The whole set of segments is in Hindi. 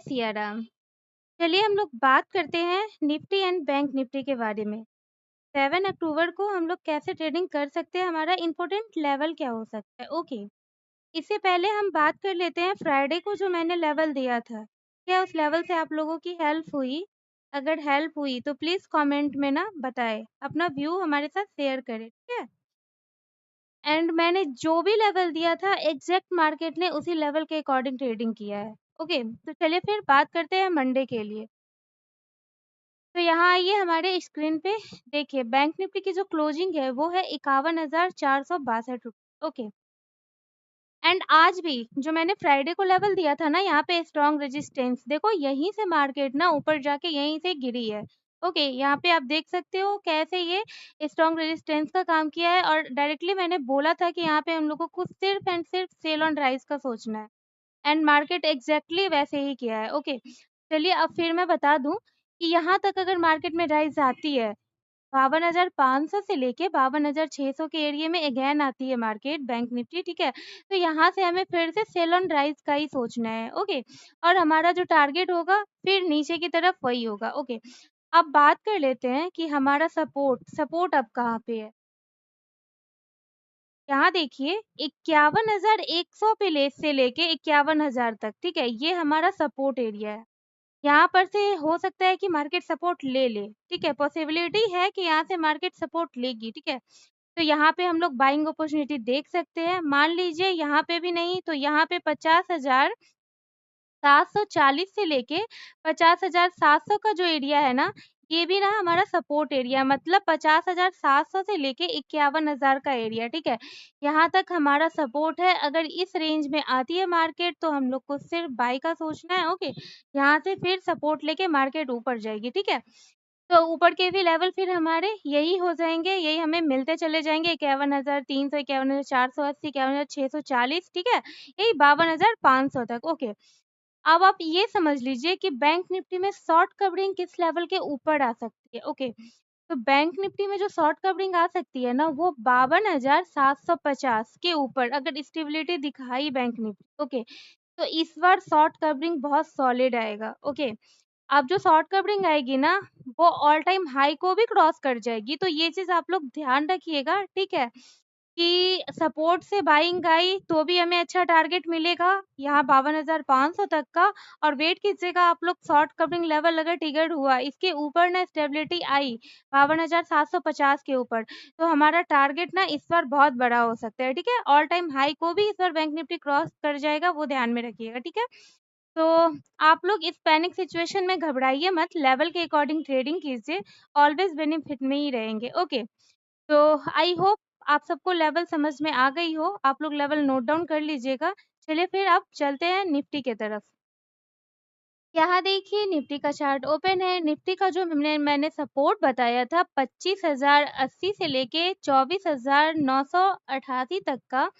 सियाराम। चलिए हम लोग बात करते हैं निफ्टी एंड बैंक निफ्टी के बारे में। 7 अक्टूबर को हम लोग कैसे ट्रेडिंग कर सकते हैं, हमारा इम्पोर्टेंट लेवल क्या हो सकता है। ओके, इससे पहले हम बात कर लेते हैं फ्राइडे को जो मैंने लेवल दिया था, क्या उस लेवल से आप लोगों की हेल्प हुई? अगर हेल्प हुई तो प्लीज़ कमेंट में ना बताएँ, अपना व्यू हमारे साथ शेयर करें, ठीक है? एंड मैंने जो भी लेवल दिया था एग्ज़ैक्ट मार्केट ने उसी लेवल के अकॉर्डिंग ट्रेडिंग किया है। ओके, तो चलिए फिर बात करते हैं मंडे के लिए। तो यहाँ आइए हमारे स्क्रीन पे, देखिए बैंक निफ्टी की जो क्लोजिंग है वो है 51,462 रुपए। ओके, एंड आज भी जो मैंने फ्राइडे को लेवल दिया था ना, यहाँ पे स्ट्रॉन्ग रेजिस्टेंस, देखो यहीं से मार्केट ना ऊपर जाके यहीं से गिरी है। ओके, यहाँ पे आप देख सकते हो कैसे ये स्ट्रॉन्ग रेजिस्टेंस का काम किया है, और डायरेक्टली मैंने बोला था कि यहाँ पे हम लोगों को सिर्फ एंड सिर्फ सेल ऑन राइज का सोचना है, एंड मार्केट एग्जैक्टली वैसे ही किया है। ओके, चलिए अब फिर मैं बता दूं कि यहाँ तक अगर मार्केट में राइज आती है 52,500 से लेके 52,600 के एरिया में अगेन आती है मार्केट बैंक निफ्टी, ठीक है? तो यहाँ से हमें फिर से सेल ऑन राइज का ही सोचना है। ओके, और हमारा जो टारगेट होगा फिर नीचे की तरफ वही होगा। ओके, अब बात कर लेते हैं कि हमारा सपोर्ट सपोर्ट अब कहाँ पे है। यहाँ देखिए 51,100 पे से लेके 51,000 तक, ठीक है? ये हमारा सपोर्ट एरिया है। यहाँ पर से हो सकता है कि मार्केट सपोर्ट ले ले, ठीक है? पॉसिबिलिटी है कि यहाँ से मार्केट सपोर्ट लेगी, ठीक है? तो यहाँ पे हम लोग बाइंग अपॉर्चुनिटी देख सकते हैं। मान लीजिए यहाँ पे भी नहीं तो यहाँ पे 50,740 से लेके 50,700 का जो एरिया है ना, ये भी ना हमारा सपोर्ट एरिया, मतलब 50,700 से लेके 51,000 का एरिया, ठीक है? यहाँ तक हमारा सपोर्ट है। अगर इस रेंज में आती है मार्केट तो हम लोग को सिर्फ बाय का सोचना है। ओके, यहाँ से फिर सपोर्ट लेके मार्केट ऊपर जाएगी, ठीक है? तो ऊपर के भी लेवल फिर हमारे यही हो जाएँगे, यही हमें मिलते चले जाएँगे, 51,300, 51,480, 51,640, ठीक है? यही 52,500 तक। ओके, अब आप ये समझ लीजिए कि बैंक निफ्टी में शॉर्ट कवरिंग किस लेवल के ऊपर आ सकती है। ओके, तो बैंक निफ्टी में जो शॉर्ट कवरिंग आ सकती है ना, वो 52,750 के ऊपर अगर स्टेबिलिटी दिखाई बैंक निफ्टी, ओके, तो इस बार शॉर्ट कवरिंग बहुत सॉलिड आएगा। ओके, अब जो शॉर्ट कवरिंग आएगी ना, वो ऑल टाइम हाई को भी क्रॉस कर जाएगी, तो ये चीज़ आप लोग ध्यान रखिएगा, ठीक है? कि सपोर्ट से बाइंग आई तो भी हमें अच्छा टारगेट मिलेगा, यहाँ 52,500 तक का, और वेट कीजिएगा आप लोग, शॉर्ट कवरिंग लेवल अगर ट्रिगर हुआ, इसके ऊपर ना स्टेबिलिटी आई 52,750 के ऊपर, तो हमारा टारगेट ना इस बार बहुत बड़ा हो सकता है, ठीक है? ऑल टाइम हाई को भी इस बार बैंक निफ्टी क्रॉस कर जाएगा, वो ध्यान में रखिएगा, ठीक है? तो आप लोग इस पैनिक सिचुएशन में घबराइए मत, लेवल के अकॉर्डिंग ट्रेडिंग कीजिए, ऑलवेज़ बेनिफिट में ही रहेंगे। ओके, तो आई होप आप सबको लेवल समझ में आ गई हो, आप लोग लेवल नोट डाउन कर लीजिएगा। चलिए फिर अब चलते हैं निफ्टी की तरफ। यहाँ देखिए निफ्टी का चार्ट ओपन है। निफ्टी का जो मैंने सपोर्ट बताया था 25,080 से लेके 24,988 तक का,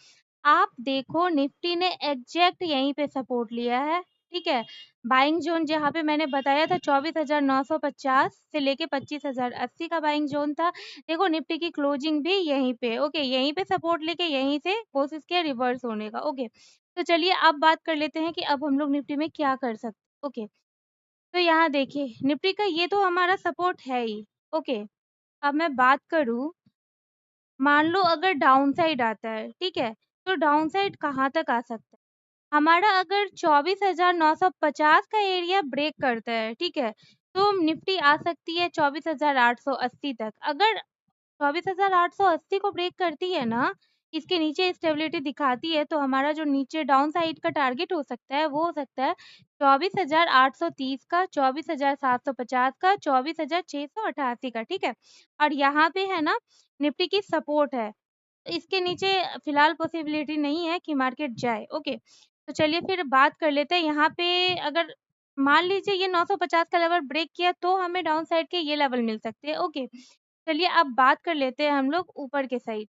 आप देखो निफ्टी ने एग्जैक्ट यहीं पे सपोर्ट लिया है, ठीक है? बाइंग ज़ोन जहाँ पे मैंने बताया था 24,950 से लेके 25,080 का बाइंग ज़ोन था। देखो निफ्टी की क्लोजिंग भी यहीं पे, ओके, यहीं पे सपोर्ट लेके यहीं से कोशिश किया रिवर्स होने का। ओके, तो चलिए अब बात कर लेते हैं कि अब हम लोग निफ्टी में क्या कर सकते। ओके, तो यहाँ देखिए निफ्टी का ये तो हमारा सपोर्ट है ही। ओके, अब मैं बात करूँ, मान लो अगर डाउन साइड आता है, ठीक है? तो डाउन साइड कहाँ तक आ सकता है? हमारा अगर 24,950 का एरिया ब्रेक करता है, ठीक है? तो निफ्टी आ सकती है 24,880 तक। अगर 24,880 को ब्रेक करती है ना, इसके नीचे स्टेबिलिटी दिखाती है, तो हमारा जो नीचे डाउन साइड का टारगेट हो सकता है, वो हो सकता है 24,830 का, 24,750 का, 24,688 का, ठीक है? और यहाँ पे है ना निफ्टी की सपोर्ट है। इसके नीचे फिलहाल पॉसिबिलिटी नहीं है कि मार्केट जाए। ओके, तो चलिए फिर बात कर लेते हैं, यहाँ पे अगर मान लीजिए ये 950 का लेवल ब्रेक किया तो हमें डाउन साइड के ये लेवल मिल सकते हैं। ओके, चलिए अब बात कर लेते हैं हम लोग ऊपर के साइड।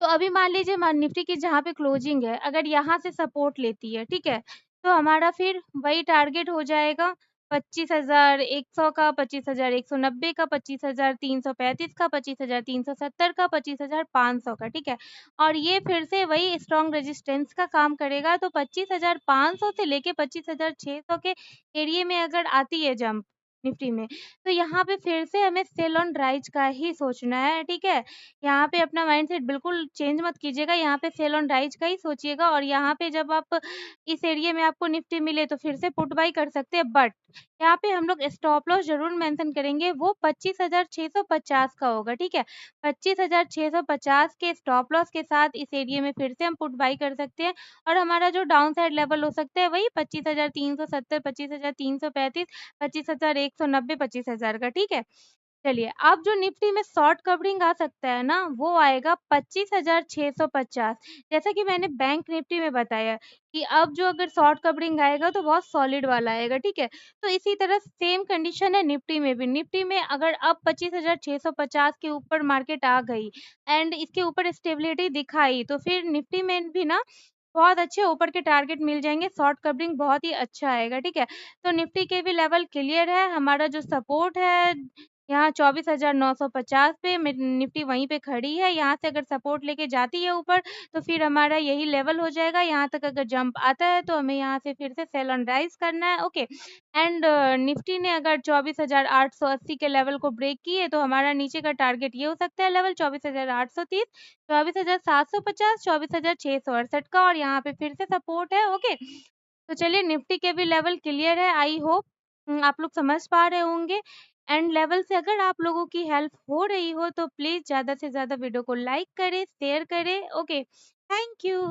तो अभी मान लीजिए निफ्टी की जहाँ पे क्लोजिंग है, अगर यहाँ से सपोर्ट लेती है, ठीक है? तो हमारा फिर वही टारगेट हो जाएगा 25,000, 100 का, 25,000, 190 का, 25,000, 335 का, 25,000, 370 का, 25,500 का, ठीक है? और ये फिर से वही स्ट्रॉन्ग रेजिस्टेंस का काम करेगा, तो 25,500 से लेके 25,600 के एरिये में अगर आती है जंप निफ्टी में, तो यहाँ पे फिर से हमें सेल ऑन राइज का ही सोचना है, ठीक है? यहाँ पे अपना माइंडसेट बिल्कुल चेंज मत कीजिएगा, यहाँ पे सेल ऑन राइज का ही सोचिएगा और यहाँ पे जब आप इस एरिये में आपको निफ्टी मिले तो फिर से पुट बाय कर सकते हैं, बट यहाँ पे हम लोग स्टॉप लॉस ज़रूर मेंशन करेंगे, वो 25,650 का होगा, ठीक है? 25,650 के स्टॉप लॉस के साथ इस एरिये में फिर से हम पुट बाय कर सकते हैं और हमारा जो डाउन साइड लेवल हो सकता है वही 25,370, 25,335, 25,190, 25,000 का, ठीक है? चलिए, अब जो निफ्टी में शॉर्ट कवरिंग आ सकता है ना, वो आएगा 25,650। जैसा कि मैंने बैंक निफ्टी में बताया कि अब जो अगर शॉर्ट कवरिंग आएगा तो बहुत सॉलिड वाला आएगा, ठीक है? तो इसी तरह सेम कंडीशन है निफ्टी में भी। निफ्टी में अगर अब 25,650 के ऊपर मार्केट आ गई एंड इसके ऊपर स्टेबिलिटी दिखाई, तो फिर निफ्टी में भी ना बहुत अच्छे ऊपर के टारगेट मिल जाएँगे, शॉर्ट कवरिंग बहुत ही अच्छा आएगा, ठीक है? तो निफ्टी के भी लेवल क्लियर है, हमारा जो सपोर्ट है यहाँ 24,950 पे निफ्टी वहीं पे खड़ी है, यहाँ से अगर सपोर्ट लेके जाती है ऊपर, तो फिर हमारा यही लेवल हो जाएगा, यहाँ तक अगर जंप आता है, तो हमें यहाँ से फिर से सेल ऑन राइज़ करना है, ओके। एंड निफ्टी ने अगर 24,880 के लेवल को ब्रेक किए, तो हमारा नीचे का टारगेट ये हो सकता है लेवल 24,830, 24,750, 24,668 का और यहाँ पे फिर से सपोर्ट है, ओके। तो चलिए निफ्टी के भी लेवल क्लियर है, आई होप आप लोग समझ पा रहे होंगे एंड लेवल से अगर आप लोगों की हेल्प हो रही हो तो प्लीज़ ज़्यादा से ज़्यादा वीडियो को लाइक करें, शेयर करें। Okay, thank you.